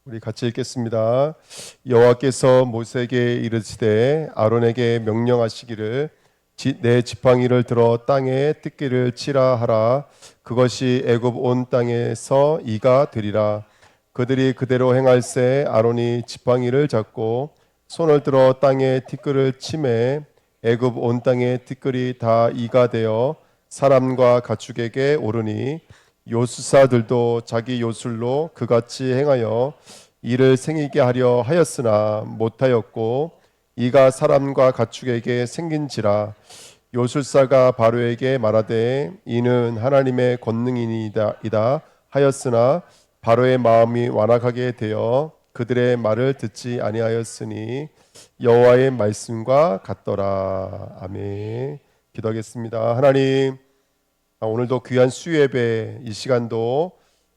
우리 같이 읽겠습니다. 여호와께서 모세에게 이르시되 아론에게 명령하시기를 내 지팡이를 들어 땅에 뜯기를 치라 하라. 그것이 애굽 온 땅에서 이가 되리라. 그들이 그대로 행할세. 아론이 지팡이를 잡고 손을 들어 땅에 티끌을 치매 애굽 온 땅의 티끌이 다 이가 되어 사람과 가축에게 오르니 요술사들도 자기 요술로 그같이 행하여 이를 생기게 하려 하였으나 못하였고 이가 사람과 가축에게 생긴지라. 요술사가 바로에게 말하되 이는 하나님의 권능이니이다 하였으나 바로의 마음이 완악하게 되어 그들의 말을 듣지 아니하였으니 여호와의 말씀과 같더라. 아멘. 기도하겠습니다. 하나님, 오늘도 귀한 수요예배 이 시간도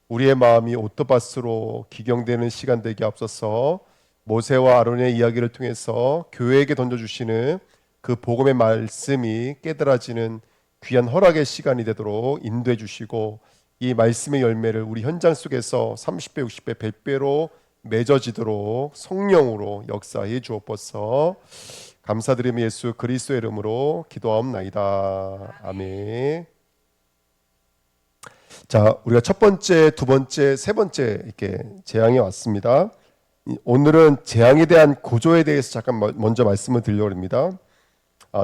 우리의 마음이 오토바스로 기경되는 시간 되게 앞서서 모세와 아론의 이야기를 통해서 교회에게 던져주시는 그 복음의 말씀이 깨달아지는 귀한 허락의 시간이 되도록 인도해 주시고 이 말씀의 열매를 우리 현장 속에서 30배, 60배, 100배로 맺어지도록 성령으로 역사해 주옵소서. 감사드리며 예수 그리스도의 이름으로 기도하옵나이다. 아멘. 자, 우리가 첫 번째, 두 번째, 세 번째 이렇게 재앙이 왔습니다. 오늘은 재앙에 대한 구조에 대해서 잠깐 먼저 말씀을 드리려고 합니다.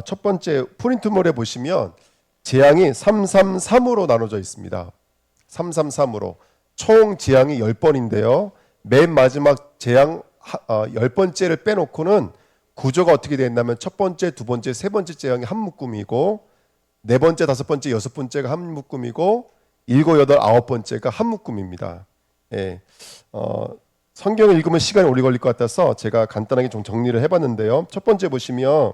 첫 번째 프린트물에 보시면 재앙이 333으로 나눠져 있습니다. 333으로 총 재앙이 10번인데요. 맨 마지막 재앙 10번째를 빼놓고는 구조가 어떻게 되어 있냐면 첫 번째, 두 번째, 세 번째 재앙이 한 묶음이고 네 번째, 다섯 번째, 여섯 번째가 한 묶음이고 일곱, 여덟, 아홉 번째가 한 묶음입니다. 예. 성경을 읽으면 시간이 오래 걸릴 것 같아서 제가 간단하게 좀 정리를 해봤는데요. 첫 번째 보시면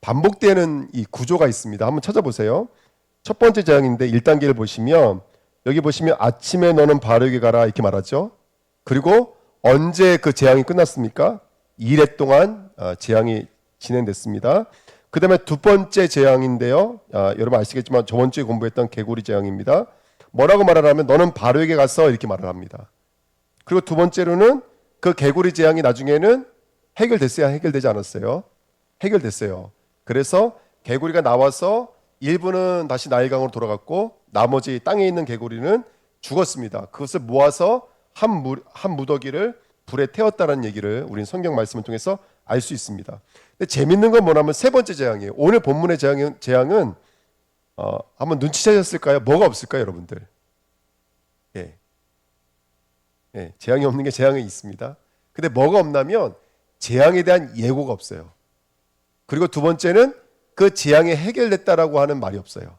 반복되는 이 구조가 있습니다. 한번 찾아보세요. 첫 번째 재앙인데 1단계를 보시면 여기 보시면 아침에 너는 바르게 가라 이렇게 말하죠. 그리고 언제 그 재앙이 끝났습니까? 2일 동안 재앙이 진행됐습니다. 그 다음에 두 번째 재앙인데요. 여러분 아시겠지만 저번 주에 공부했던 개구리 재앙입니다. 뭐라고 말을 하면 너는 바로에게 가서 이렇게 말을 합니다. 그리고 두 번째로는 그 개구리 재앙이 나중에는 해결됐어요? 해결되지 않았어요? 해결됐어요. 그래서 개구리가 나와서 일부는 다시 나일강으로 돌아갔고 나머지 땅에 있는 개구리는 죽었습니다. 그것을 모아서 한 무더기를 불에 태웠다는 얘기를 우리는 성경 말씀을 통해서 알 수 있습니다. 근데 재밌는 건 뭐냐면 세 번째 재앙이에요. 오늘 본문의 재앙은 한번 눈치채셨을까요? 뭐가 없을까요, 여러분들? 예. 예, 재앙이 없는 게 재앙이 있습니다. 근데 뭐가 없냐면 재앙에 대한 예고가 없어요. 그리고 두 번째는 그 재앙이 해결됐다라고 하는 말이 없어요.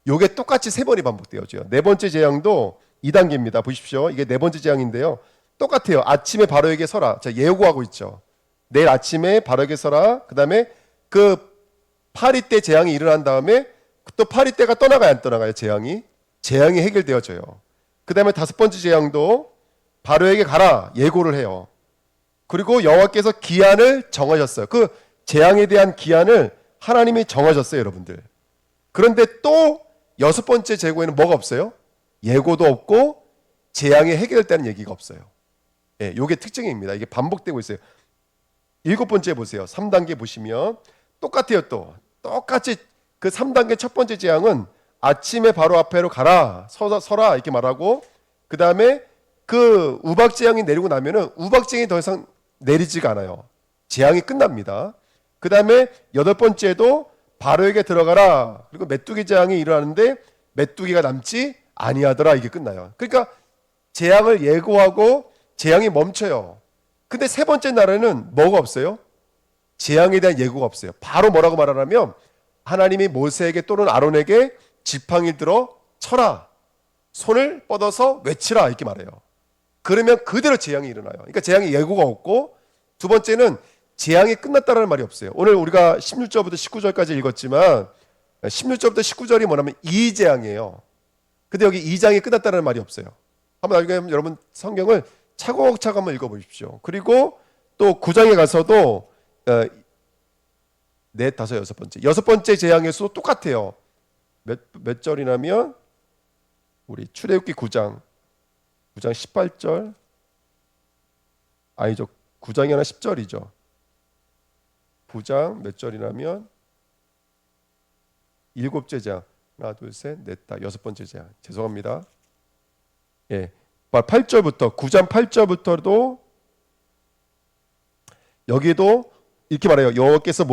요게 똑같이 세 번이 반복되어져요. 네 번째 재앙도 2단계입니다. 보십시오. 이게 네 번째 재앙인데요. 똑같아요. 아침에 바로에게 서라. 자, 예고하고 있죠. 내일 아침에 바로에게 서라. 그 다음에 그 파리 때 재앙이 일어난 다음에 또 파리 때가 떠나가요, 안 떠나가요? 재앙이 해결되어져요. 그 다음에 다섯 번째 재앙도 바로에게 가라 예고를 해요. 그리고 여호와께서 기한을 정하셨어요. 그 재앙에 대한 기한을 하나님이 정하셨어요, 여러분들. 그런데 또 여섯 번째 재고에는 뭐가 없어요? 예고도 없고 재앙이 해결됐다는 얘기가 없어요. 예, 이게 특징입니다. 이게 반복되고 있어요. 일곱 번째 보세요. 3단계 보시면 똑같아요. 또 똑같이 그 3단계 첫 번째 재앙은 아침에 바로 앞에로 가라 서라 이렇게 말하고 그 다음에 그 우박 재앙이 내리고 나면은 우박 재앙이 더 이상 내리지가 않아요. 재앙이 끝납니다. 그 다음에 여덟 번째도 바로에게 들어가라. 그리고 메뚜기 재앙이 일어나는데 메뚜기가 남지 아니하더라. 이게 끝나요. 그러니까 재앙을 예고하고 재앙이 멈춰요. 근데 세 번째 날에는 뭐가 없어요? 재앙에 대한 예고가 없어요. 바로 뭐라고 말하냐면 하나님이 모세에게 또는 아론에게 지팡이 들어 쳐라. 손을 뻗어서 외치라. 이렇게 말해요. 그러면 그대로 재앙이 일어나요. 그러니까 재앙의 예고가 없고 두 번째는 재앙이 끝났다는 말이 없어요. 오늘 우리가 16절부터 19절까지 읽었지만 16절부터 19절이 뭐냐면 이 재앙이에요. 근데 여기 2장이 끝났다는 말이 없어요. 한번 나중에 여러분 성경을 차곡차곡 한번 읽어보십시오. 그리고 또 9장에 가서도 넷, 다섯, 여섯 번째. 여섯 번째 재앙에서도 똑같아요. 몇 절이냐면 우리 출애굽기 9장 18절 아니죠. 9장이 아니라 10절이죠. 9장 몇 절이냐면 일곱째 재앙. 하나, 둘, 셋, 넷, 다 여섯 번째 재앙. 죄송합니다. 예, 8절부터 9장 8절부터도 여기도 이렇게 말해요. 여호와께서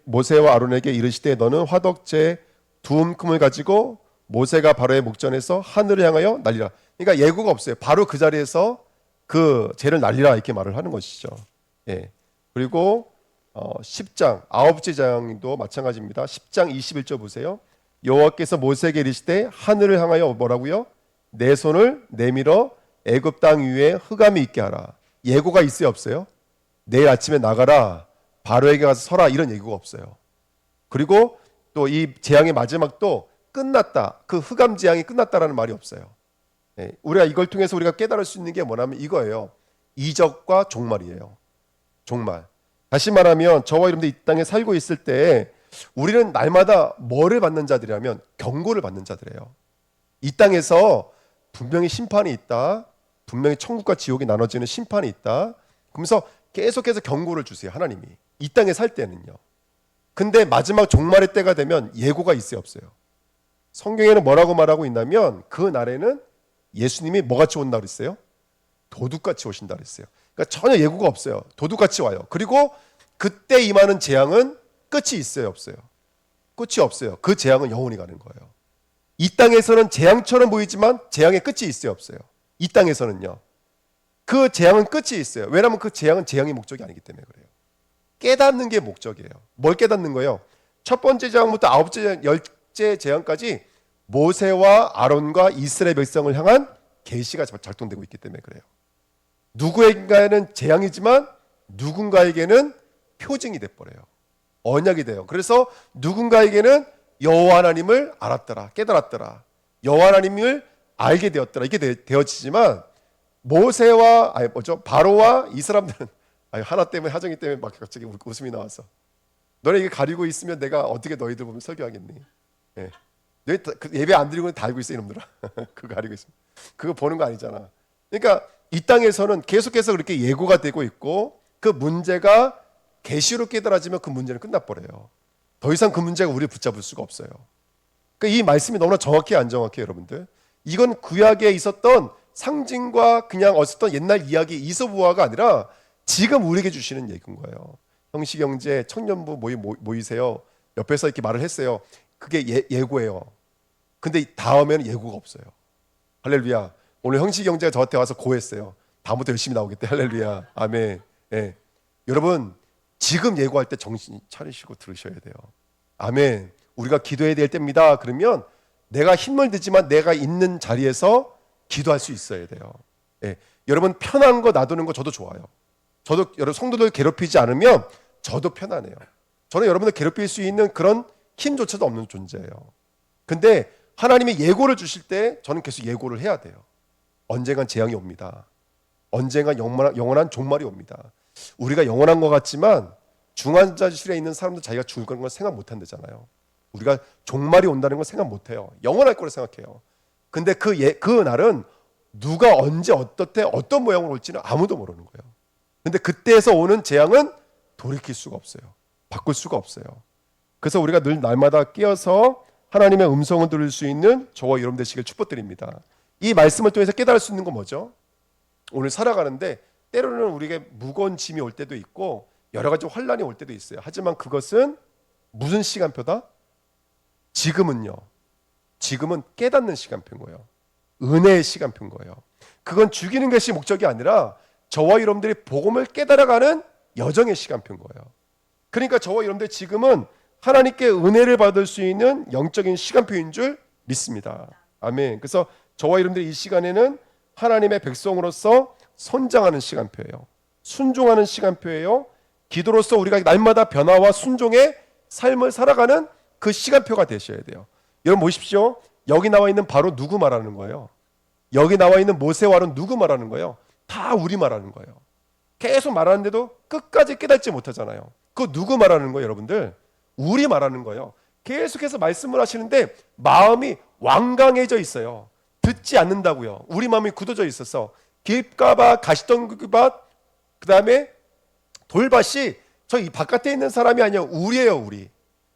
모세와 아론에게 이르시되 너는 화덕제 두 움큼을 가지고 모세가 바로의 목전에서 하늘을 향하여 날리라. 그러니까 예고가 없어요. 바로 그 자리에서 그 재를 날리라 이렇게 말을 하는 것이죠. 예. 그리고 10장 아홉째 재앙도 마찬가지입니다. 10장 21절 보세요. 여호와께서 모세에게 이르시되 하늘을 향하여 뭐라고요? 내 손을 내밀어 애굽 땅 위에 흑암이 있게 하라. 예고가 있어요, 없어요? 내일 아침에 나가라. 바로에게 가서 서라. 이런 예고가 없어요. 그리고 또 이 재앙의 마지막도 끝났다. 그 흑암 재앙이 끝났다라는 말이 없어요. 예, 우리가 이걸 통해서 우리가 깨달을 수 있는 게 뭐냐면 이거예요. 이적과 종말이에요. 종말. 다시 말하면 저와 여러분들 이 땅에 살고 있을 때 우리는 날마다 뭐를 받는 자들이라면 경고를 받는 자들이에요. 이 땅에서 분명히 심판이 있다. 분명히 천국과 지옥이 나눠지는 심판이 있다. 그러면서 계속해서 경고를 주세요. 하나님이. 이 땅에 살 때는요. 근데 마지막 종말의 때가 되면 예고가 있어요, 없어요? 성경에는 뭐라고 말하고 있냐면 그 날에는 예수님이 뭐같이 온다 그랬어요? 도둑같이 오신다 그랬어요. 그러니까 전혀 예고가 없어요. 도둑같이 와요. 그리고 그때 임하는 재앙은 끝이 있어요, 없어요? 끝이 없어요. 그 재앙은 영원히 가는 거예요. 이 땅에서는 재앙처럼 보이지만 재앙의 끝이 있어요, 없어요? 이 땅에서는요. 그 재앙은 끝이 있어요. 왜냐하면 그 재앙은 재앙의 목적이 아니기 때문에 그래요. 깨닫는 게 목적이에요. 뭘 깨닫는 거예요? 첫 번째 재앙부터 아홉째 재앙, 열째 재앙까지 모세와 아론과 이스라엘 백성을 향한 계시가 작동되고 있기 때문에 그래요. 누구에게는 재앙이지만 누군가에게는 표징이 돼버려요. 언약이 돼요. 그래서 누군가에게는 여호와 하나님을 알았더라, 깨달았더라, 여호와 하나님을 알게 되었더라 이게 되어지지만 모세와 바로와 이 사람들은 하나 때문에 하정이 때문에 막 갑자기 웃음이 나왔어. 너네 이게 가리고 있으면 내가 어떻게 너희들 보면 설교하겠니? 예. 너희 예배 안 드리고는 다 알고 있어 이놈들아. 그거 가리고 있으면 그거 보는 거 아니잖아. 그러니까 이 땅에서는 계속해서 그렇게 예고가 되고 있고 그 문제가 계시로 깨달아지면 그 문제는 끝나버려요. 더 이상 그 문제가 우리를 붙잡을 수가 없어요. 그러니까 이 말씀이 너무나 정확해 안 정확해요, 여러분들? 이건 구약에 있었던 상징과 그냥 어떤 옛날 이야기 이서부화가 아니라 지금 우리에게 주시는 얘기인 거예요. 형식경제 청년부 모이세요. 옆에서 이렇게 말을 했어요. 그게 예고예요. 근데 다음에는 예고가 없어요. 할렐루야. 오늘 형식경제가 저한테 와서 고했어요. 다음부터 열심히 나오겠대. 할렐루야. 아멘. 예. 여러분 지금 예고할 때 정신 차리시고 들으셔야 돼요. 아멘. 우리가 기도해야 될 때입니다. 그러면 내가 힘을 들지만 내가 있는 자리에서 기도할 수 있어야 돼요. 예. 여러분 편한 거 놔두는 거 저도 좋아요. 저도 여러분 성도들 괴롭히지 않으면 저도 편안해요. 저는 여러분들 괴롭힐 수 있는 그런 힘조차도 없는 존재예요. 근데 하나님이 예고를 주실 때 저는 계속 예고를 해야 돼요. 언젠간 재앙이 옵니다. 언젠간 영원한 종말이 옵니다. 우리가 영원한 것 같지만 중환자실에 있는 사람도 자기가 죽을 거라는 걸 생각 못 한다잖아요. 우리가 종말이 온다는 걸 생각 못 해요. 영원할 거라 생각해요. 근데 그 날은 누가 언제 어떻게 어떤 모양으로 올지는 아무도 모르는 거예요. 근데 그때에서 오는 재앙은 돌이킬 수가 없어요. 바꿀 수가 없어요. 그래서 우리가 늘 날마다 깨어서 하나님의 음성을 들을 수 있는 저와 여러분 되시길 축복드립니다. 이 말씀을 통해서 깨달을 수 있는 건 뭐죠? 오늘 살아가는데 때로는 우리에게 무거운 짐이 올 때도 있고 여러 가지 환란이 올 때도 있어요. 하지만 그것은 무슨 시간표다? 지금은요. 지금은 깨닫는 시간표인 거예요. 은혜의 시간표인 거예요. 그건 죽이는 것이 목적이 아니라 저와 여러분들이 복음을 깨달아가는 여정의 시간표인 거예요. 그러니까 저와 여러분들 지금은 하나님께 은혜를 받을 수 있는 영적인 시간표인 줄 믿습니다. 아멘. 그래서 저와 여러분들 이 시간에는 하나님의 백성으로서 선장하는 시간표예요. 순종하는 시간표예요. 기도로서 우리가 날마다 변화와 순종의 삶을 살아가는 그 시간표가 되셔야 돼요. 여러분 보십시오. 여기 나와 있는 바로 누구 말하는 거예요? 여기 나와 있는 모세와 아론 누구 말하는 거예요? 다 우리 말하는 거예요. 계속 말하는데도 끝까지 깨닫지 못하잖아요. 그거 누구 말하는 거예요, 여러분들? 우리 말하는 거예요. 계속해서 말씀을 하시는데 마음이 완강해져 있어요. 듣지 않는다고요. 우리 마음이 굳어져 있어서 길가봐 가시덤불밭 그 다음에 돌밭이 저 이 바깥에 있는 사람이 아니에요. 우리예요, 우리.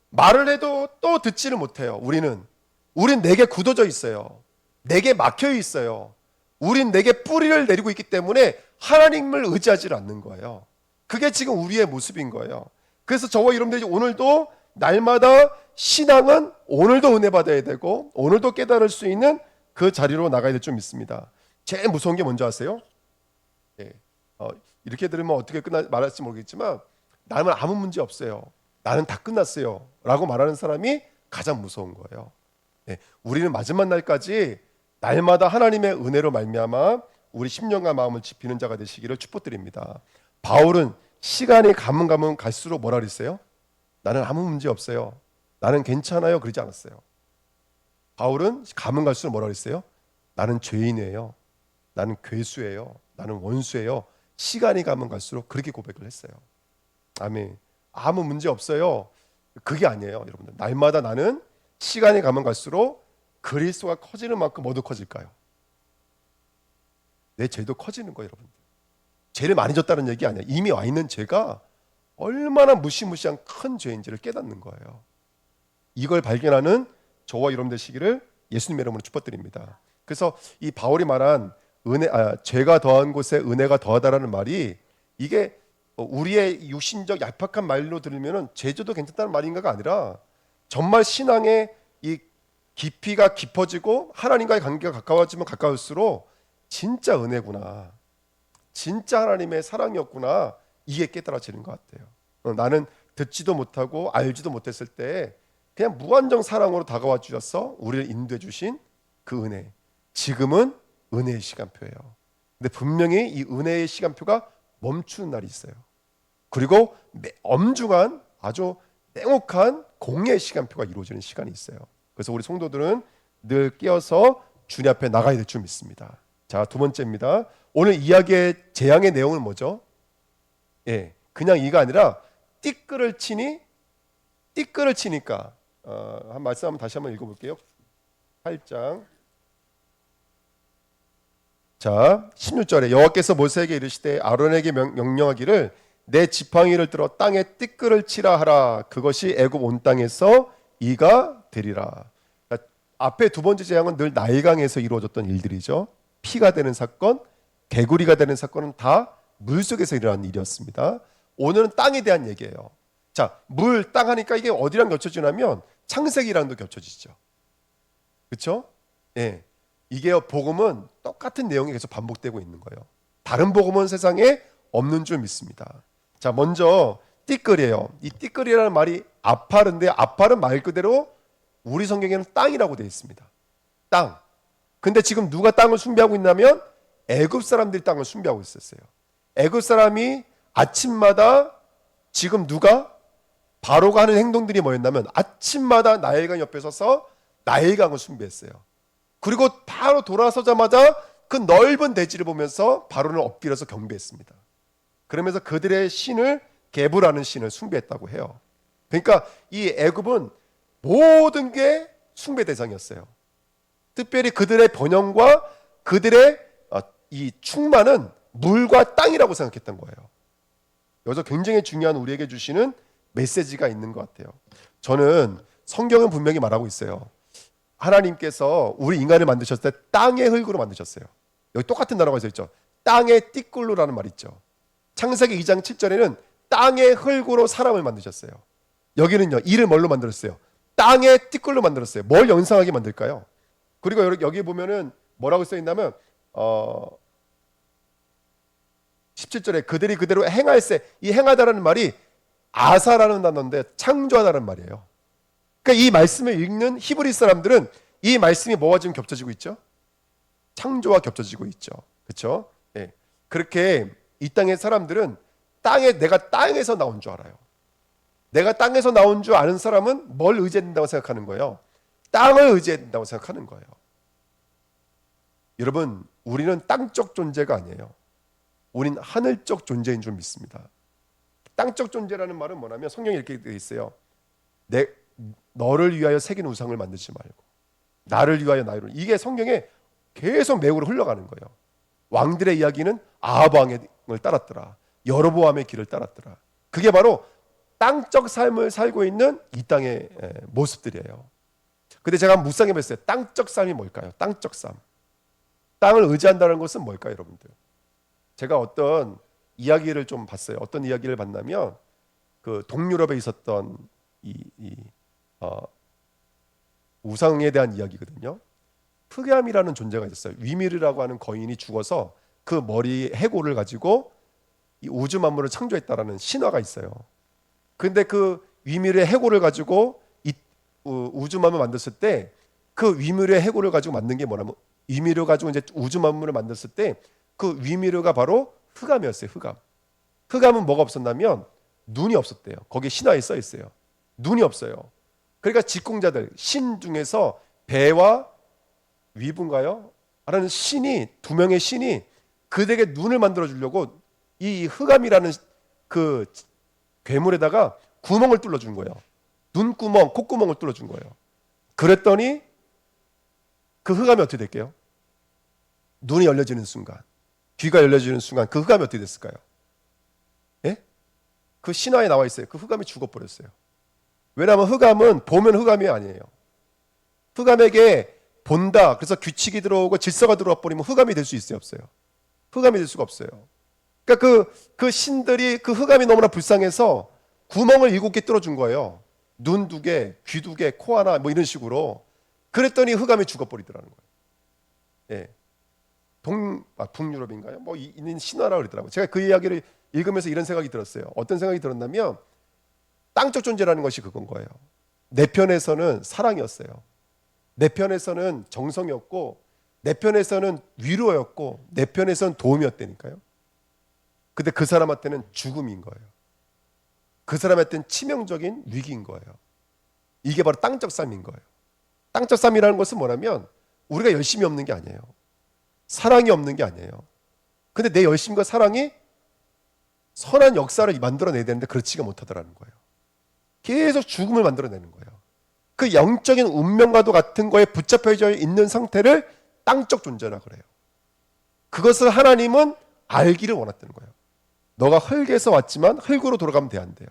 말을 해도 또 듣지를 못해요. 우린 내게 굳어져 있어요. 내게 막혀 있어요. 우린 내게 뿌리를 내리고 있기 때문에 하나님을 의지하지 않는 거예요. 그게 지금 우리의 모습인 거예요. 그래서 저와 여러분들이 오늘도 날마다 신앙은 오늘도 은혜 받아야 되고 오늘도 깨달을 수 있는 그 자리로 나가야 될 줄 믿습니다. 제일 무서운 게 뭔지 아세요? 예. 이렇게 들으면 어떻게 말할지 모르겠지만 나는 아무 문제 없어요. 나는 다 끝났어요. 라고 말하는 사람이 가장 무서운 거예요. 예. 우리는 마지막 날까지 날마다 하나님의 은혜로 말미암아 우리 심령과 마음을 지피는 자가 되시기를 축복드립니다. 바울은 시간이 가면 갈수록 뭐라 그랬어요? 나는 아무 문제 없어요. 나는 괜찮아요. 그러지 않았어요. 바울은 가면 갈수록 뭐라 그랬어요? 나는 죄인이에요. 나는 괴수예요. 나는 원수예요. 시간이 가면 갈수록 그렇게 고백을 했어요. 아멘. 아무 문제 없어요. 그게 아니에요, 여러분들. 날마다 나는 시간이 가면 갈수록 그리스도가 커지는 만큼 뭐도 커질까요? 내 죄도 커지는 거예요, 여러분들. 죄를 많이 졌다는 얘기 아니야. 이미 와 있는 죄가 얼마나 무시무시한 큰 죄인지를 깨닫는 거예요. 이걸 발견하는 저와 여러분 되시기를 예수님의 이름으로 축복드립니다. 그래서 이 바울이 말한 죄가 더한 곳에 은혜가 더하다라는 말이 이게 우리의 육신적 얄팍한 말로 들으면은 죄져도 괜찮다는 말인가가 아니라 정말 신앙의 이 깊이가 깊어지고 하나님과의 관계가 가까워지면 가까울수록 진짜 은혜구나, 진짜 하나님의 사랑이었구나, 이게 깨달아지는 것 같아요. 나는 듣지도 못하고 알지도 못했을 때 그냥 무한정 사랑으로 다가와 주셔서 우리를 인도해 주신 그 은혜, 지금은 은혜의 시간표예요. 근데 분명히 이 은혜의 시간표가 멈추는 날이 있어요. 그리고 엄중한 아주 냉혹한 공의의 시간표가 이루어지는 시간이 있어요. 그래서 우리 성도들은 늘 깨어서 주님 앞에 나가야 될 줄 믿습니다. 자, 두 번째입니다. 오늘 이야기의 재앙의 내용은 뭐죠? 예, 그냥 이가 아니라 띠끌을 치니까 한 말씀 한번 다시 한번 읽어볼게요. 8장. 자, 16절에 여호와께서 모세에게 이르시되 아론에게 명령하기를 내 지팡이를 들어 땅에 띠끌을 치라 하라. 그것이 애굽 온 땅에서 이가 되리라. 앞에 두 번째 재앙은 늘 나일강에서 이루어졌던 일들이죠. 피가 되는 사건, 개구리가 되는 사건은 다 물속에서 일어난 일이었습니다. 오늘은 땅에 대한 얘기예요. 자, 물, 땅 하니까 이게 어디랑 겹쳐지냐면 창세기랑도 겹쳐지죠. 그렇죠? 예. 이게 복음은 똑같은 내용이 계속 반복되고 있는 거예요. 다른 복음은 세상에 없는 줄 믿습니다. 자, 먼저 띠끌이에요. 이 띠끌이라는 말이 아파르인데 아파르 말 그대로 우리 성경에는 땅이라고 되어 있습니다. 땅. 근데 지금 누가 땅을 숭배하고 있냐면 애굽 사람들이 땅을 숭배하고 있었어요. 애굽 사람이 아침마다 지금 누가 바로가 하는 행동들이 뭐였냐면 아침마다 나일강 옆에 서서 나일강을 숭배했어요. 그리고 바로 돌아서자마자 그 넓은 대지를 보면서 바로를 엎드려서 경배했습니다. 그러면서 그들의 신을 게브라는 신을 숭배했다고 해요. 그러니까 이 애굽은 모든 게 숭배 대상이었어요. 특별히 그들의 번영과 그들의 이 충만은 물과 땅이라고 생각했던 거예요. 여기서 굉장히 중요한 우리에게 주시는 메시지가 있는 것 같아요. 저는 성경은 분명히 말하고 있어요. 하나님께서 우리 인간을 만드셨을 때 땅의 흙으로 만드셨어요. 여기 똑같은 단어가 있죠. 땅의 띠끌로라는 말이 있죠. 창세기 2장 7절에는 땅의 흙으로 사람을 만드셨어요. 여기는요, 이를 뭘로 만들었어요? 땅의 띠끌로 만들었어요. 뭘 연상하게 만들까요? 그리고 여기 보면은 뭐라고 써 있냐면 17절에 그들이 그대로 행할세, 이 행하다라는 말이 아사라는 단어인데 창조하다는 말이에요. 그러니까 이 말씀을 읽는 히브리 사람들은 이 말씀이 뭐와 지금 겹쳐지고 있죠? 창조와 겹쳐지고 있죠. 그렇죠? 예. 그렇게 이 땅의 사람들은 내가 땅에서 나온 줄 알아요. 내가 땅에서 나온 줄 아는 사람은 뭘 의지한다고 생각하는 거예요? 땅을 의지한다고 생각하는 거예요. 여러분, 우리는 땅적 존재가 아니에요. 우린 하늘적 존재인 줄 믿습니다. 땅적 존재라는 말은 뭐냐면 성경에 이렇게 되어 있어요. 너를 위하여 새긴 우상을 만들지 말고 나를 위하여 나를, 이게 성경에 계속 매우로 흘러가는 거예요. 왕들의 이야기는 아합 왕을 따랐더라. 여로보암의 길을 따랐더라. 그게 바로 땅적 삶을 살고 있는 이 땅의 모습들이에요. 근데 제가 한번 묵상해 봤어요. 땅적 삶이 뭘까요? 땅적 삶. 땅을 의지한다는 것은 뭘까요, 여러분들? 제가 어떤 이야기를 좀 봤어요. 어떤 이야기를 봤냐면 그 동유럽에 있었던 우상에 대한 이야기거든요. 흑암이라는 존재가 있었어요. 위미르라고 하는 거인이 죽어서 그 머리 해골을 가지고 이 우주 만물을 창조했다라는 신화가 있어요. 근데 그 위미르의 해골을 가지고 이 우주 만물을 만들었을 때 그 위미르의 해골을 가지고 만든 게 뭐냐면 위미르 가지고 이제 우주 만물을 만들었을 때 그 위미르가 바로 흑암이었어요. 흑암. 흑암은 뭐가 없었냐면 눈이 없었대요. 거기에 신화에 써 있어요. 눈이 없어요. 그러니까 직공자들 신 중에서 배와 위분가요? 라는 신이 두 명의 신이 그들에게 눈을 만들어 주려고 이 흑암이라는 그 괴물에다가 구멍을 뚫어 준 거예요. 눈구멍, 콧구멍을 뚫어 준 거예요. 그랬더니 그 흑암이 어떻게 될게요? 눈이 열려지는 순간, 귀가 열려지는 순간 그 흑암이 어떻게 됐을까요? 예? 그 신화에 나와 있어요. 그 흑암이 죽어버렸어요. 왜냐하면 흑암은 보면 흑암이 아니에요. 흑암에게 본다. 그래서 규칙이 들어오고 질서가 들어와 버리면 흑암이 될 수 있어요, 없어요? 흑암이 될 수가 없어요. 그러니까 그 신들이 그 흑암이 너무나 불쌍해서 구멍을 7개 뚫어준 거예요. 눈 2개, 귀 2개, 코 하나 뭐 이런 식으로. 그랬더니 흑암이 죽어버리더라는 거예요. 예. 북유럽인가요? 뭐 있는 신화라고 그러더라고요. 제가 그 이야기를 읽으면서 이런 생각이 들었어요. 어떤 생각이 들었냐면 땅적 존재라는 것이 그건 거예요. 내 편에서는 사랑이었어요. 내 편에서는 정성이었고 내 편에서는 위로였고 내 편에서는 도움이었다니까요. 근데 그 사람한테는 죽음인 거예요. 그 사람한테는 치명적인 위기인 거예요. 이게 바로 땅적 삶인 거예요. 땅적 삶이라는 것은 뭐냐면 우리가 열심이 없는 게 아니에요. 사랑이 없는 게 아니에요. 근데 내 열심과 사랑이 선한 역사를 만들어내야 되는데 그렇지가 못하더라는 거예요. 계속 죽음을 만들어내는 거예요. 그 영적인 운명과도 같은 거에 붙잡혀져 있는 상태를 땅적 존재라 그래요. 그것을 하나님은 알기를 원했다는 거예요. 너가 흙에서 왔지만 흙으로 돌아가면 안 돼요.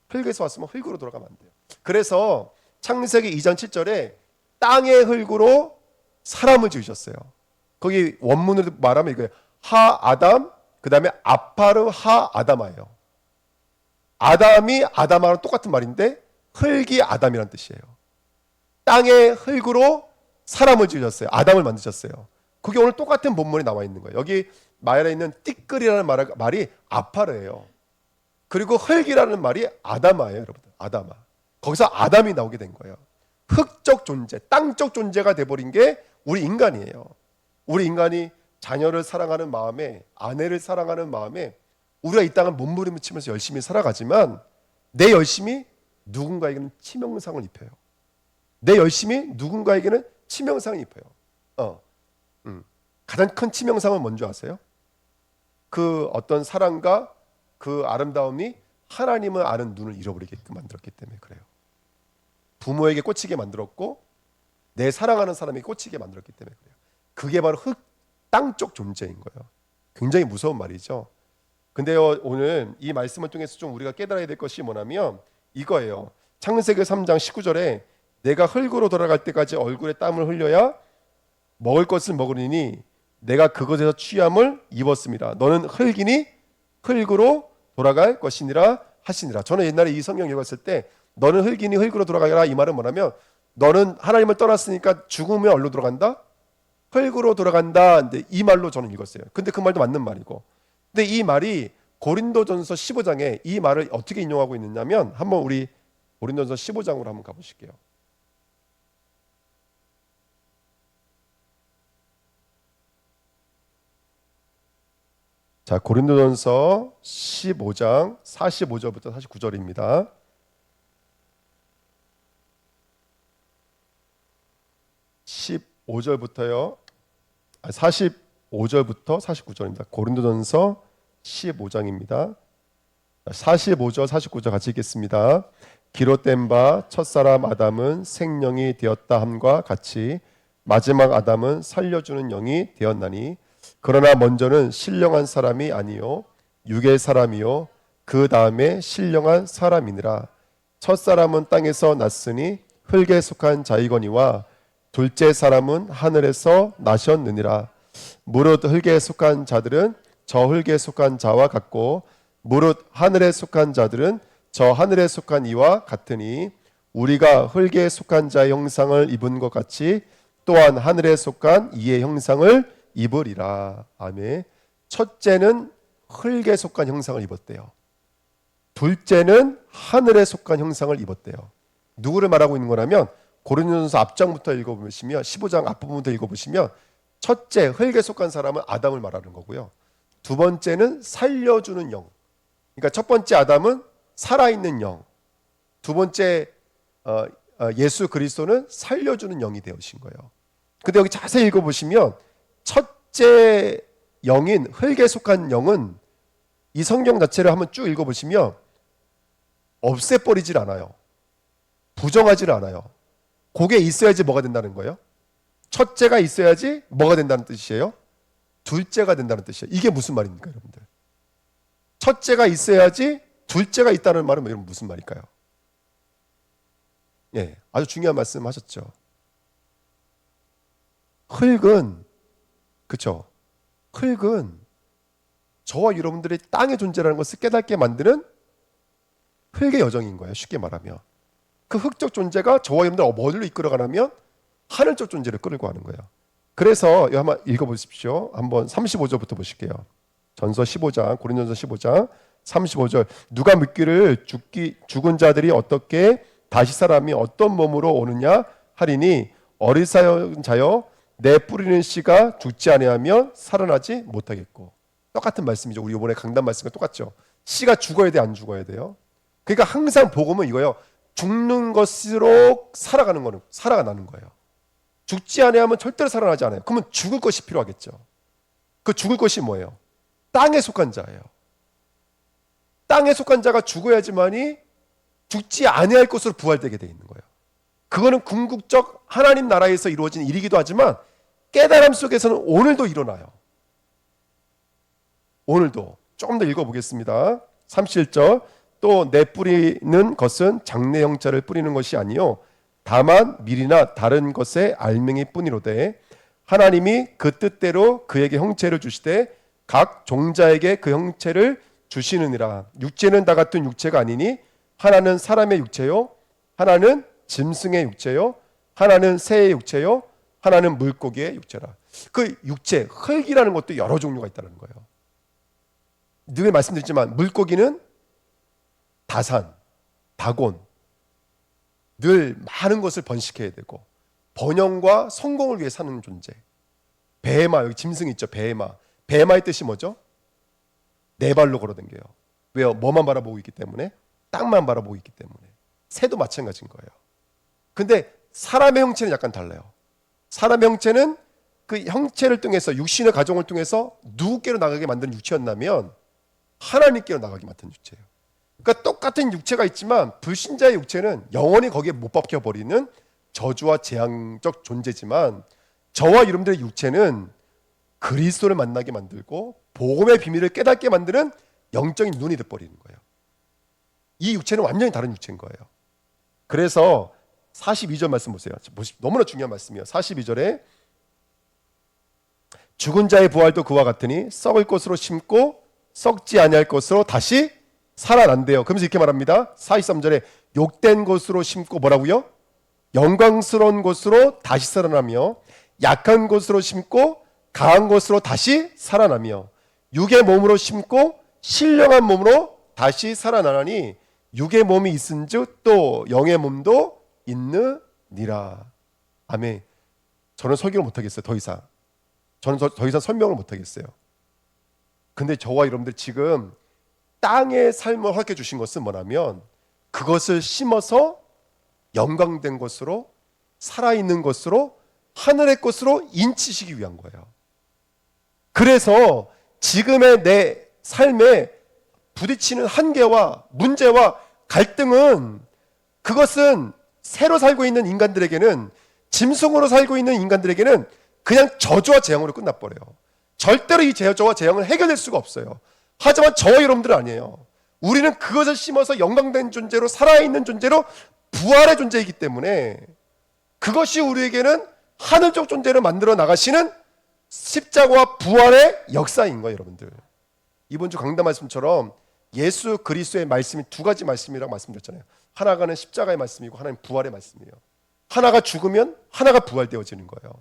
흙에서 왔으면 흙으로 돌아가면 안 돼요. 그래서 창세기 2장 7절에 땅의 흙으로 사람을 지으셨어요. 거기 원문으로 말하면 이거예요. 하 아담, 그 다음에 아파르 하 아담아예요. 아담이 아담하고 똑같은 말인데 흙이 아담이란 뜻이에요. 땅의 흙으로 사람을 지으셨어요. 아담을 만드셨어요. 그게 오늘 똑같은 본문에 나와 있는 거예요. 여기 말에 있는 띠끌이라는 말이 아파르예요. 그리고 흙이라는 말이 아담아예요, 여러분들. 아담아. 거기서 아담이 나오게 된 거예요. 흙적 존재, 땅적 존재가 돼버린 게 우리 인간이에요. 우리 인간이 자녀를 사랑하는 마음에, 아내를 사랑하는 마음에 우리가 이 땅을 몸부림치면서 열심히 살아가지만 내 열심이 누군가에게는 치명상을 입혀요. 내 열심이 누군가에게는 치명상을 입혀요. 가장 큰 치명상은 뭔지 아세요? 그 어떤 사랑과 그 아름다움이 하나님을 아는 눈을 잃어버리게끔 만들었기 때문에 그래요. 부모에게 꽂히게 만들었고 내 사랑하는 사람에게 꽂히게 만들었기 때문에 그래요. 그게 바로 땅적 존재인 거예요. 굉장히 무서운 말이죠. 근데요, 오늘 이 말씀을 통해서 좀 우리가 깨달아야 될 것이 뭐냐면 이거예요. 창세기 3장 19절에 내가 흙으로 돌아갈 때까지 얼굴에 땀을 흘려야 먹을 것을 먹으리니 내가 그것에서 취함을 입었습니다. 너는 흙이니 흙으로 돌아갈 것이니라 하시니라. 저는 옛날에 이 성경 읽었을 때 너는 흙이니 흙으로 돌아가라 이 말은 뭐냐면 너는 하나님을 떠났으니까 죽으면 어디로 돌아간다? 흙으로 돌아간다. 근데 이 말로 저는 읽었어요. 근데 그 말도 맞는 말이고. 근데 이 말이 고린도전서 15장에 이 말을 어떻게 인용하고 있느냐면 한번 우리 고린도전서 15장으로 한번 가보실게요. 자, 고린도전서 15장 45절부터 49절입니다. 15절부터요. 45절부터 49절입니다. 고린도전서 15장입니다. 45절 49절 같이 읽겠습니다. 기록된 바 첫사람 아담은 생령이 되었다 함과 같이 마지막 아담은 살려주는 영이 되었나니 그러나 먼저는 신령한 사람이 아니요 육의 사람이요 그 다음에 신령한 사람이니라. 첫 사람은 땅에서 났으니 흙에 속한 자이거니와 둘째 사람은 하늘에서 나셨느니라. 무릇 흙에 속한 자들은 저 흙에 속한 자와 같고 무릇 하늘에 속한 자들은 저 하늘에 속한 이와 같으니 우리가 흙에 속한 자의 형상을 입은 것 같이 또한 하늘에 속한 이의 형상을 입으리라. 아멘. 첫째는 흙에 속한 형상을 입었대요. 둘째는 하늘에 속한 형상을 입었대요. 누구를 말하고 있는 거냐면 고린도전서 앞장부터 읽어보시면 15장 앞부분부터 읽어보시면 첫째 흙에 속한 사람은 아담을 말하는 거고요. 두 번째는 살려주는 영. 그러니까 첫 번째 아담은 살아있는 영. 두 번째 예수 그리스도는 살려주는 영이 되어신 거예요. 근데 여기 자세히 읽어보시면 첫째 영인 흙에 속한 영은 이 성경 자체를 한번 쭉 읽어보시면 없애버리질 않아요. 부정하질 않아요. 그게 있어야지 뭐가 된다는 거예요? 첫째가 있어야지 뭐가 된다는 뜻이에요? 둘째가 된다는 뜻이에요. 이게 무슨 말입니까, 여러분들? 첫째가 있어야지 둘째가 있다는 말은 여러분 무슨 말일까요? 예, 아주 중요한 말씀 하셨죠. 흙은, 그쵸? 흙은 저와 여러분들의 땅의 존재라는 것을 깨닫게 만드는 흙의 여정인 거예요. 쉽게 말하면. 그 흙적 존재가 저와 여러분들 어디로 이끌어가냐면 하늘적 존재를 끌고 가는 거예요. 그래서 이거 한번 읽어보십시오. 한번 35절부터 보실게요. 전서 15장, 고린도전서 15장 35절. 누가 묻기를 죽은 자들이 어떻게 다시 사람이 어떤 몸으로 오느냐 하리니 어리석은 자여 내 뿌리는 씨가 죽지 아니하면 살아나지 못하겠고. 똑같은 말씀이죠. 우리 이번에 강단 말씀과 똑같죠. 씨가 죽어야 돼, 안 죽어야 돼요? 그러니까 항상 복음은 이거예요. 죽는 것으로 살아가는 거는 살아가는 거예요. 죽지 아니하면 절대로 살아나지 않아요. 그러면 죽을 것이 필요하겠죠. 그 죽을 것이 뭐예요? 땅에 속한 자예요. 땅에 속한 자가 죽어야지만이 죽지 아니할 것으로 부활되게 돼 있는 거예요. 그거는 궁극적 하나님 나라에서 이루어진 일이기도 하지만 깨달음 속에서는 오늘도 일어나요. 오늘도 조금 더 읽어보겠습니다. 37절. 또 내 뿌리는 것은 장래 형체를 뿌리는 것이 아니요 다만 밀이나 다른 것의 알맹이 뿐이로되 하나님이 그 뜻대로 그에게 형체를 주시되 각 종자에게 그 형체를 주시느니라. 육체는 다 같은 육체가 아니니 하나는 사람의 육체요 하나는 짐승의 육체요 하나는 새의 육체요 하나는 물고기의 육체라. 그 육체, 흙이라는 것도 여러 종류가 있다는 거예요. 늘 말씀드렸지만 물고기는 다산, 다곤, 늘 많은 것을 번식해야 되고 번영과 성공을 위해 사는 존재. 베헤마, 여기 짐승 있죠. 베헤마의 뜻이 뭐죠? 네 발로 걸어댕겨요. 왜요? 뭐만 바라보고 있기 때문에? 땅만 바라보고 있기 때문에. 새도 마찬가지인 거예요. 근데 사람의 형체는 약간 달라요. 사람의 형체는 그 형체를 통해서 육신의 가정을 통해서 누구께로 나가게 만드는 육체였냐면 하나님께로 나가게 만든 육체예요. 그러니까 똑같은 육체가 있지만 불신자의 육체는 영원히 거기에 못 박혀버리는 저주와 재앙적 존재지만 저와 여러분들의 육체는 그리스도를 만나게 만들고 복음의 비밀을 깨닫게 만드는 영적인 눈이 돼버리는 거예요. 이 육체는 완전히 다른 육체인 거예요. 그래서 42절 말씀 보세요. 너무나 중요한 말씀이에요. 42절에 죽은 자의 부활도 그와 같으니 썩을 것으로 심고 썩지 아니할 것으로 다시 살아난대요. 그러면서 이렇게 말합니다. 43절에 욕된 것으로 심고 뭐라고요? 영광스러운 것으로 다시 살아나며 약한 것으로 심고 강한 것으로 다시 살아나며 육의 몸으로 심고 신령한 몸으로 다시 살아나니 육의 몸이 있은즉 또 영의 몸도 있느니라. 아멘. 저는 설교를 못하겠어요. 더 이상. 저는 더 이상 설명을 못하겠어요. 근데 저와 여러분들 지금 땅의 삶을 허락해 주신 것은 뭐냐면 그것을 심어서 영광된 것으로 살아있는 것으로 하늘의 것으로 인치시기 위한 거예요. 그래서 지금의 내 삶에 부딪히는 한계와 문제와 갈등은 그것은 새로 살고 있는 인간들에게는 짐승으로 살고 있는 인간들에게는 그냥 저주와 재앙으로 끝나버려요. 절대로 이 저주와 재앙을 해결될 수가 없어요. 하지만 저와 여러분들은 아니에요. 우리는 그것을 심어서 영광된 존재로, 살아있는 존재로, 부활의 존재이기 때문에 그것이 우리에게는 하늘적 존재를 만들어 나가시는 십자가와 부활의 역사인 거예요, 여러분들. 이번 주 강단 말씀처럼 예수 그리스도의 말씀이 두 가지 말씀이라고 말씀드렸잖아요. 하나가는 십자가의 말씀이고 하나는 부활의 말씀이에요. 하나가 죽으면 하나가 부활되어지는 거예요.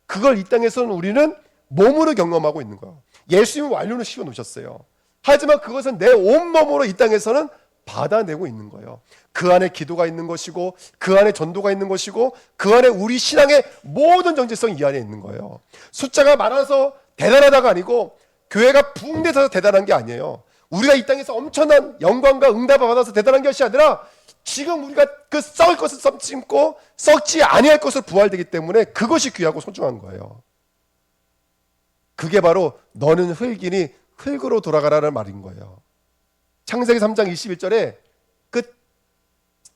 그걸 이 땅에서는 우리는 몸으로 경험하고 있는 거예요. 예수님은 완료로 씌워 놓으셨어요. 하지만 그것은 내 온몸으로 이 땅에서는 받아내고 있는 거예요. 그 안에 기도가 있는 것이고, 그 안에 전도가 있는 것이고, 그 안에 우리 신앙의 모든 정체성이 이 안에 있는 거예요. 숫자가 많아서 대단하다가 아니고, 교회가 붕대서 대단한 게 아니에요. 우리가 이 땅에서 엄청난 영광과 응답을 받아서 대단한 것이 아니라, 지금 우리가 그 썩을 것을 썩고 썩지 아니할 것을 부활되기 때문에 그것이 귀하고 소중한 거예요. 그게 바로 너는 흙이니 흙으로 돌아가라는 말인 거예요. 창세기 3장 21절에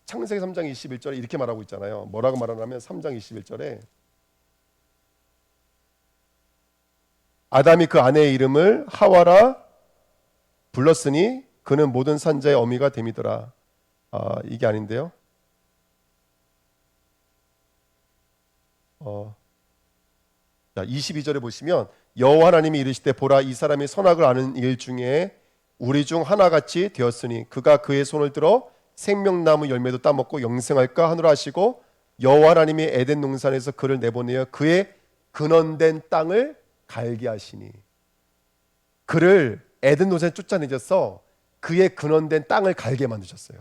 창세기 3장 21절에 이렇게 말하고 있잖아요. 뭐라고 말하냐면 3장 21절에 아담이 그 아내의 이름을 하와라 불렀으니 그는 모든 산자의 어미가 됨이더라. 이게 아닌데요. 자, 22절에 보시면 여호와 하나님이 이르시되 보라 이 사람이 선악을 아는 일 중에 우리 중 하나같이 되었으니 그가 그의 손을 들어 생명나무 열매도 따먹고 영생할까 하노라 하시고 여호와 하나님이 에덴 동산에서 그를 내보내어 그의 근원된 땅을 갈게 하시니 그를 에덴 동산에 쫓아내셔서 그의 근원된 땅을 갈게 만드셨어요.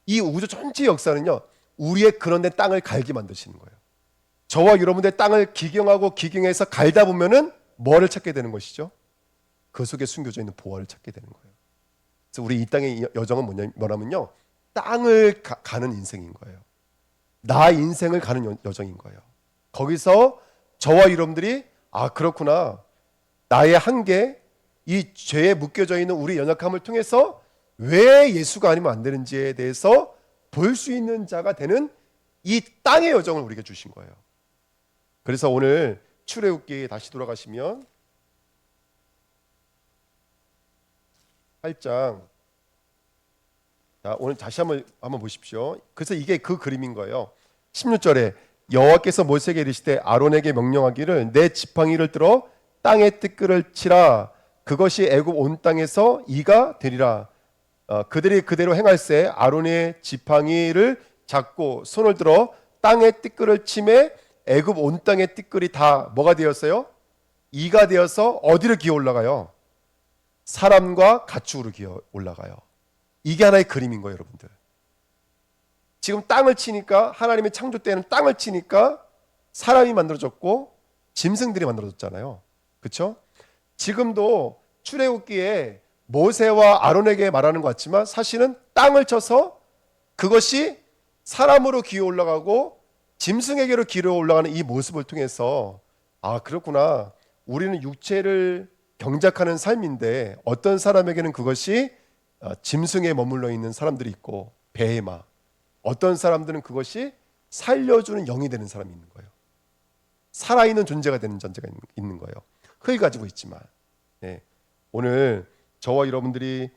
이 우주 전체 역사는요, 우리의 근원된 땅을 갈게 만드시는 거예요. 저와 여러분들의 땅을 기경하고 기경해서 갈다 보면은 뭐를 찾게 되는 것이죠? 그 속에 숨겨져 있는 보화를 찾게 되는 거예요. 그래서 우리 이 땅의 여정은 뭐냐면요, 땅을 가는 인생인 거예요. 나 인생을 가는 여정인 거예요. 거기서 저와 여러분들이 그렇구나, 나의 한계, 이 죄에 묶여져 있는 우리 연약함을 통해서 왜 예수가 아니면 안 되는지에 대해서 볼 수 있는 자가 되는 이 땅의 여정을 우리에게 주신 거예요. 그래서 오늘 출애굽기에 다시 돌아가시면 8장, 자, 오늘 다시 한번 보십시오. 그래서 이게 그 그림인 거예요. 16절에 여호와께서 모세에게 이르시되 아론에게 명령하기를 내 지팡이를 들어 땅의 티끌을 치라 그것이 애굽 온 땅에서 이가 되리라. 그들이 그대로 행할세 아론의 지팡이를 잡고 손을 들어 땅의 티끌을 치매 애굽 온 땅의 티끌이 다 뭐가 되었어요? 이가 되어서 어디로 기어 올라가요? 사람과 가축으로 기어 올라가요. 이게 하나의 그림인 거예요, 여러분들. 지금 땅을 치니까 하나님의 창조 때는 땅을 치니까 사람이 만들어졌고 짐승들이 만들어졌잖아요. 그렇죠? 지금도 출애굽기에 모세와 아론에게 말하는 것 같지만 사실은 땅을 쳐서 그것이 사람으로 기어 올라가고 짐승에게로 기어 올라가는 이 모습을 통해서 그렇구나, 우리는 육체를 경작하는 삶인데 어떤 사람에게는 그것이 짐승에 머물러 있는 사람들이 있고 베헤마, 어떤 사람들은 그것이 살려주는 영이 되는 사람이 있는 거예요. 살아있는 존재가 되는 존재가 있는 거예요. 흙이 가지고 있지만 오늘 저와 여러분들이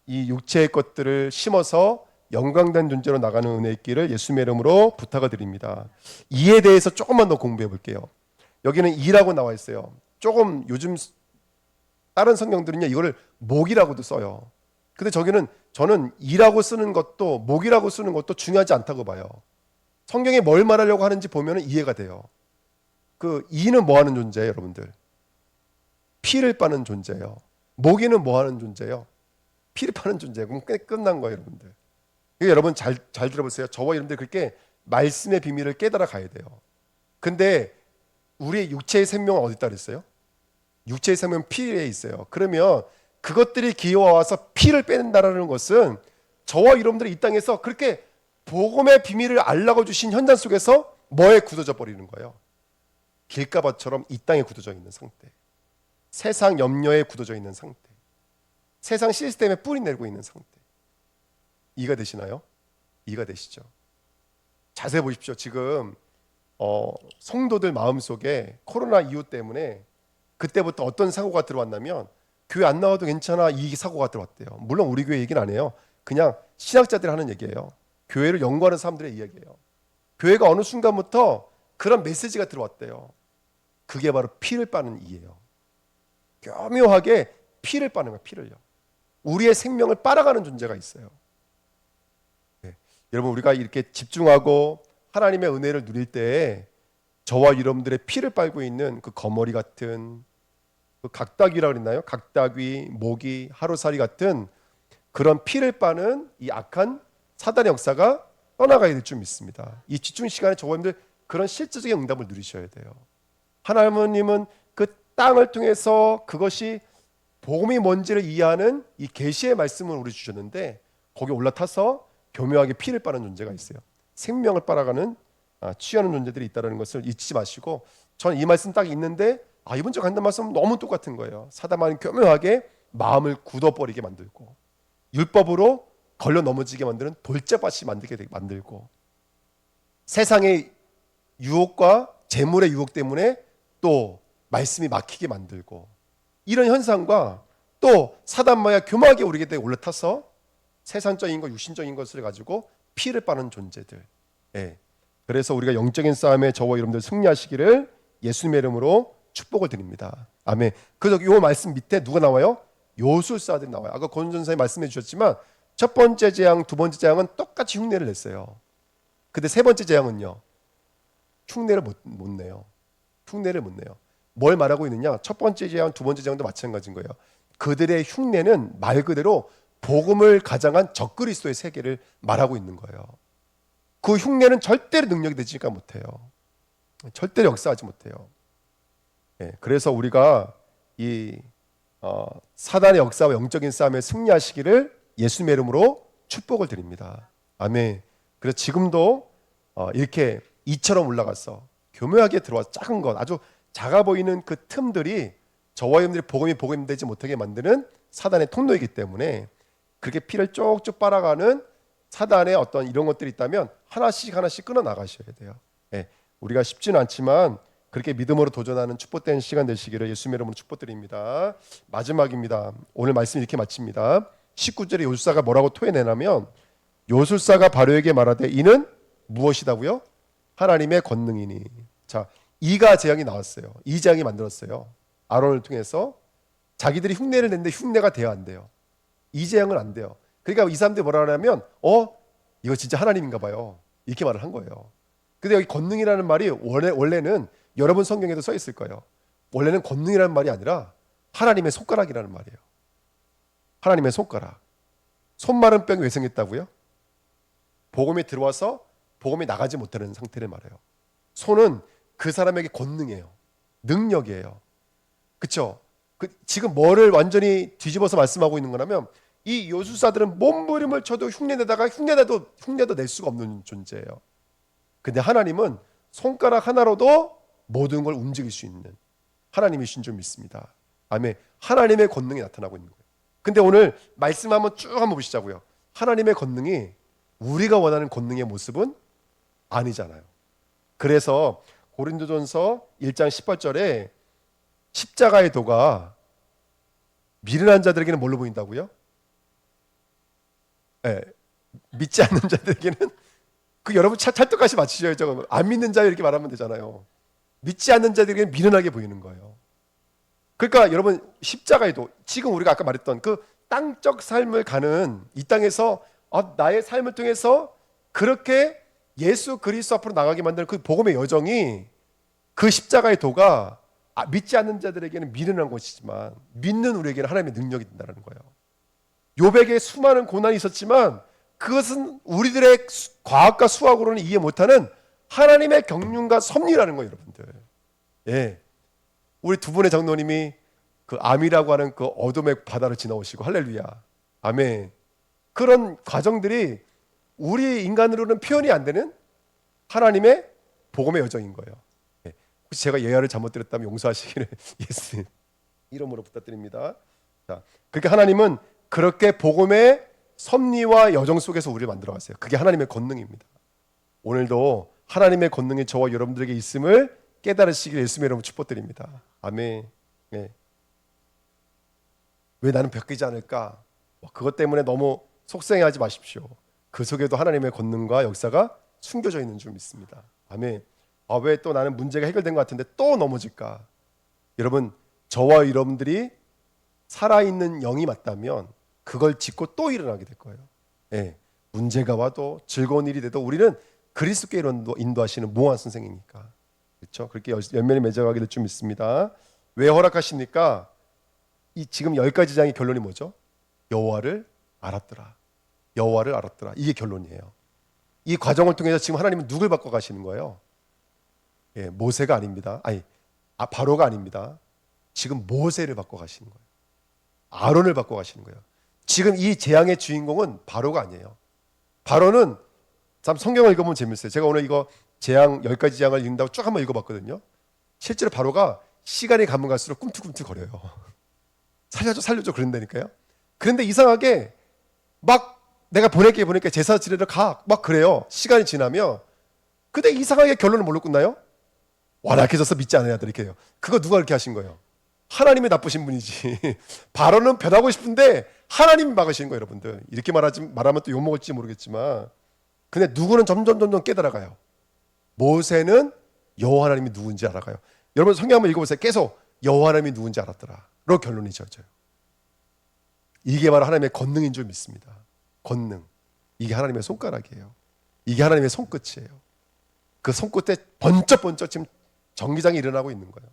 이 육체의 것들을 심어서 영광된 존재로 나가는 은혜의 길을 예수님의 이름으로 부탁을 드립니다. 이에 대해서 조금만 더 공부해 볼게요. 여기는 이라고 나와 있어요. 조금 요즘 다른 성경들은요 이거를 목이라고도 써요. 근데 저는 이라고 쓰는 것도 목이라고 쓰는 것도 중요하지 않다고 봐요. 성경에 뭘 말하려고 하는지 보면 이해가 돼요. 그 이는 뭐 하는 존재예요, 여러분들? 피를 빠는 존재예요. 모기는 뭐 하는 존재예요? 피를 파는 존재예요. 그럼 끝난 거예요, 여러분들. 여러분 잘 들어보세요. 저와 여러분들 그렇게 말씀의 비밀을 깨달아 가야 돼요. 근데 우리의 육체의 생명은 어디 있다 그랬어요? 육체의 생명은 피에 있어요. 그러면 그것들이 기어와서 피를 빼낸다는 것은 저와 여러분들이 이 땅에서 그렇게 복음의 비밀을 알라고 주신 현장 속에서 뭐에 굳어져 버리는 거예요? 길가밭처럼 이 땅에 굳어져 있는 상태, 세상 염려에 굳어져 있는 상태, 세상 시스템에 뿌리 내리고 있는 상태. 이해가 되시나요? 이해가 되시죠? 자세히 보십시오. 지금 성도들 마음속에 코로나 이후 때문에 그때부터 어떤 사고가 들어왔냐면 교회 안 나와도 괜찮아, 이 사고가 들어왔대요. 물론 우리 교회 얘기는 안 해요. 그냥 신학자들이 하는 얘기예요. 교회를 연구하는 사람들의 이야기예요. 교회가 어느 순간부터 그런 메시지가 들어왔대요. 그게 바로 피를 빠는 이예요. 교묘하게 피를 빠는 거예요. 피를요. 우리의 생명을 빨아가는 존재가 있어요. 네. 여러분, 우리가 이렇게 집중하고 하나님의 은혜를 누릴 때에 저와 여러분들의 피를 빨고 있는 그 거머리 같은 그 각닭이라고 그랬나요? 각닭이, 모기, 하루살이 같은 그런 피를 빠는 이 악한 사단의 역사가 떠나가야 될 줄 믿습니다. 이 집중 시간에 저와 여러분들 그런 실질적인 응답을 누리셔야 돼요. 하나님은 그 땅을 통해서 그것이 복음이 뭔지를 이해하는 이 계시의 말씀을 우리 주셨는데 거기에 올라타서 교묘하게 피를 빠는 존재가 있어요. 생명을 빨아가는 취하는 존재들이 있다는 것을 잊지 마시고, 저는 이 말씀 딱 있는데 이번 주 간단 말씀 너무 똑같은 거예요. 사단은 교묘하게 마음을 굳어버리게 만들고 율법으로 걸려 넘어지게 만드는 돌짝밭이 만들고 세상의 유혹과 재물의 유혹 때문에 또 말씀이 막히게 만들고, 이런 현상과 또 사단마야 교묘하게 우리에게 올라타서 세상적인 것, 육신적인 것을 가지고 피를 빠는 존재들. 그래서 우리가 영적인 싸움에 저와 여러분들 승리하시기를 예수님의 이름으로 축복을 드립니다. 아멘. 그래서 이 말씀 밑에 누가 나와요? 요술사들이 나와요. 아까 권전사님 말씀해 주셨지만 첫 번째 재앙, 두 번째 재앙은 똑같이 흉내를 냈어요. 근데 세 번째 재앙은요, 흉내를 못 내요. 흉내를 못 내요. 뭘 말하고 있느냐? 첫 번째 재앙, 두 번째 재앙도 마찬가지인 거예요. 그들의 흉내는 말 그대로 복음을 가장한 적그리스도의 세계를 말하고 있는 거예요. 그 흉내는 절대로 능력이 되지가 못해요. 절대로 역사하지 못해요. 그래서 우리가 이 사단의 역사와 영적인 싸움에 승리하시기를 예수님의 이름으로 축복을 드립니다. 아멘. 그래서 지금도 이렇게 이처럼 올라가서 교묘하게 들어와서 작은 것, 아주 작아 보이는 그 틈들이 저와 여러분들이 복음이 되지 못하게 만드는 사단의 통로이기 때문에 그렇게 피를 쪽쪽 빨아가는 사단의 어떤 이런 것들이 있다면 하나씩 끊어 나가셔야 돼요. 우리가 쉽지는 않지만 그렇게 믿음으로 도전하는 축복된 시간 되시기를 예수님의 이름으로 축복드립니다. 마지막입니다. 오늘 말씀 이렇게 마칩니다. 19절에 요술사가 뭐라고 토해내냐면, 요술사가 바로에게 말하되 이는 무엇이다고요? 하나님의 권능이니. 자, 이가 재앙이 나왔어요. 이 재앙이 만들었어요. 아론을 통해서 자기들이 흉내를 냈는데 흉내가 돼야 안 돼요. 이 재앙은 안 돼요. 그러니까 이 사람들이 뭐라 하냐면 이거 진짜 하나님인가 봐요. 이렇게 말을 한 거예요. 근데 여기 권능이라는 말이 원래는 여러분 성경에도 써 있을 거예요. 원래는 권능이라는 말이 아니라 하나님의 손가락이라는 말이에요. 하나님의 손가락. 손 마른 병이 왜 생겼다고요? 복음이 들어와서 복음이 나가지 못하는 상태를 말해요. 손은 그 사람에게 권능이에요. 능력이에요. 그렇죠? 지금 뭐를 완전히 뒤집어서 말씀하고 있는 거냐면, 이 요술사들은 몸부림을 쳐도 흉내내다가 흉내도 낼 수가 없는 존재예요. 근데 하나님은 손가락 하나로도 모든 걸 움직일 수 있는 하나님이신 줄 믿습니다. 아멘. 하나님의 권능이 나타나고 있는 거예요. 근데 오늘 말씀 한번 쭉 한번 보시자고요. 하나님의 권능이 우리가 원하는 권능의 모습은 아니잖아요. 그래서 고린도전서 1장 18절에 십자가의 도가 미련한 자들에게는 뭘로 보인다고요? 믿지 않는 자들에게는 여러분 찰떡같이 맞추셔야죠. 안 믿는 자 이렇게 말하면 되잖아요. 믿지 않는 자들에게는 미련하게 보이는 거예요. 그러니까 여러분, 십자가의 도, 지금 우리가 아까 말했던 그 땅적 삶을 가는 이 땅에서 나의 삶을 통해서 그렇게 예수 그리스도 앞으로 나가게 만드는 그 복음의 여정이, 그 십자가의 도가 믿지 않는 자들에게는 미련한 것이지만 믿는 우리에게는 하나님의 능력이 된다는 거예요. 욥에게 수많은 고난이 있었지만 그것은 우리들의 과학과 수학으로는 이해 못하는 하나님의 경륜과 섭리라는 거예요, 여러분들. 우리 두 분의 장로님이 그 암이라고 하는 그 어둠의 바다를 지나오시고, 할렐루야, 아멘. 그런 과정들이 우리 인간으로는 표현이 안 되는 하나님의 복음의 여정인 거예요. 혹시 제가 예화를 잘못 드렸다면 용서하시기를 예수님 이름으로 부탁드립니다. 자, 그러니까 하나님은 그렇게 복음의 섭리와 여정 속에서 우리를 만들어 갔어요. 그게 하나님의 권능입니다. 오늘도 하나님의 권능이 저와 여러분들에게 있음을 깨달으시길 예수님의 이름으로 축복드립니다. 아멘. 왜 나는 바뀌지 않을까? 그것 때문에 너무 속상해하지 마십시오. 그 속에도 하나님의 권능과 역사가 숨겨져 있는 줄 믿습니다. 아멘. 왜 또 나는 문제가 해결된 것 같은데 또 넘어질까? 여러분, 저와 여러분들이 살아있는 영이 맞다면 그걸 짚고 또 일어나게 될 거예요. 예, 문제가 와도 즐거운 일이 돼도 우리는 그리스도께로 인도하시는 무한 선생이니까. 그렇죠? 그렇게 연면에 맺어가게 될 줄 믿습니다. 왜 허락하십니까? 이 지금 10가지 장의 결론이 뭐죠? 여호와를 알았더라. 여호와를 알았더라. 이게 결론이에요. 이 과정을 통해서 지금 하나님은 누굴 바꿔 가시는 거예요? 예, 모세가 아닙니다. 바로가 아닙니다. 지금 모세를 바꿔 가시는 거예요. 아론을 바꿔 가시는 거예요. 지금 이 재앙의 주인공은 바로가 아니에요. 바로는 참 성경을 읽어보면 재밌어요. 제가 오늘 이거 재앙 10가지 재앙을 읽는다고 쭉 한번 읽어봤거든요. 실제로 바로가 시간이 가면 갈수록 꿈틀꿈틀 거려요. 살려줘 살려줘 그런다니까요. 그런데 이상하게 막 내가 보낼게 보니까 제사 지내러 가 막 그래요. 시간이 지나면. 근데 이상하게 결론은 뭘로 끝나요? 완악해져서 믿지 않는 아들 이렇게 해요. 그거 누가 그렇게 하신 거예요? 하나님이 나쁘신 분이지. 바로는 변하고 싶은데 하나님이 막으시는 거예요, 여러분들. 이렇게 말하면 또 욕먹을지 모르겠지만, 근데 누구는 점점 깨달아가요. 모세는 여호와 하나님이 누군지 알아가요. 여러분 성경 한번 읽어보세요. 계속 여호와 하나님이 누군지 알았더라. 로 결론이 지어져요. 이게 바로 하나님의 권능인 줄 믿습니다. 권능. 이게 하나님의 손가락이에요. 이게 하나님의 손끝이에요. 그 손끝에 번쩍번쩍 지금 전기장이 일어나고 있는 거예요.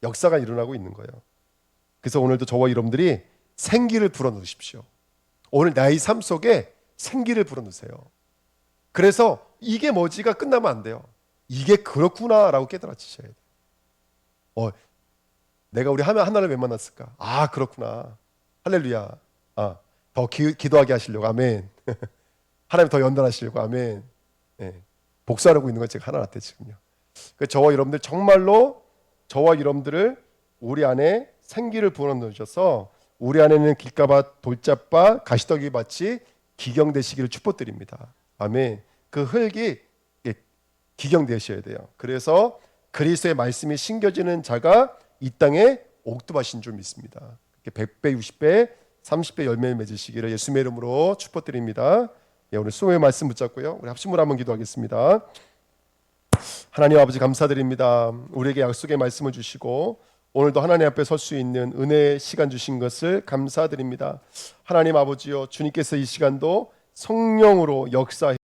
역사가 일어나고 있는 거예요. 그래서 오늘도 저와 여러분들이 생기를 불어넣으십시오. 오늘 나의 삶 속에 생기를 불어넣으세요. 그래서 이게 뭐지가 끝나면 안 돼요. 이게 그렇구나라고 깨달아지셔야 돼요. 내가 우리 하나를 왜 만났을까? 그렇구나. 할렐루야. 더 기도하게 하시려고. 아멘. 하나님 더 연단하시려고. 아멘. 네. 복수하려고 있는 건 제가 하나한테 지금요. 저와 여러분들 정말로 저와 여러분들을 우리 안에 생기를 불어넣으셔서 우리 안에는 길가밭, 돌짝밭, 가시더기 밭이 기경되시기를 축복드립니다. 아멘. 그 흙이 기경되셔야 돼요. 그래서 그리스도의 말씀이 심겨지는 자가 이 땅에 옥두밭인 줄 믿습니다. 100배, 60배, 30배 열매를 맺으시기를 예수님의 이름으로 축복드립니다. 오늘 수고의 말씀 붙잡고요. 우리 합심으로 한번 기도하겠습니다. 하나님 아버지 감사드립니다. 우리에게 약속의 말씀을 주시고 오늘도 하나님 앞에 설 수 있는 은혜의 시간 주신 것을 감사드립니다. 하나님 아버지요, 주님께서 이 시간도 성령으로 역사해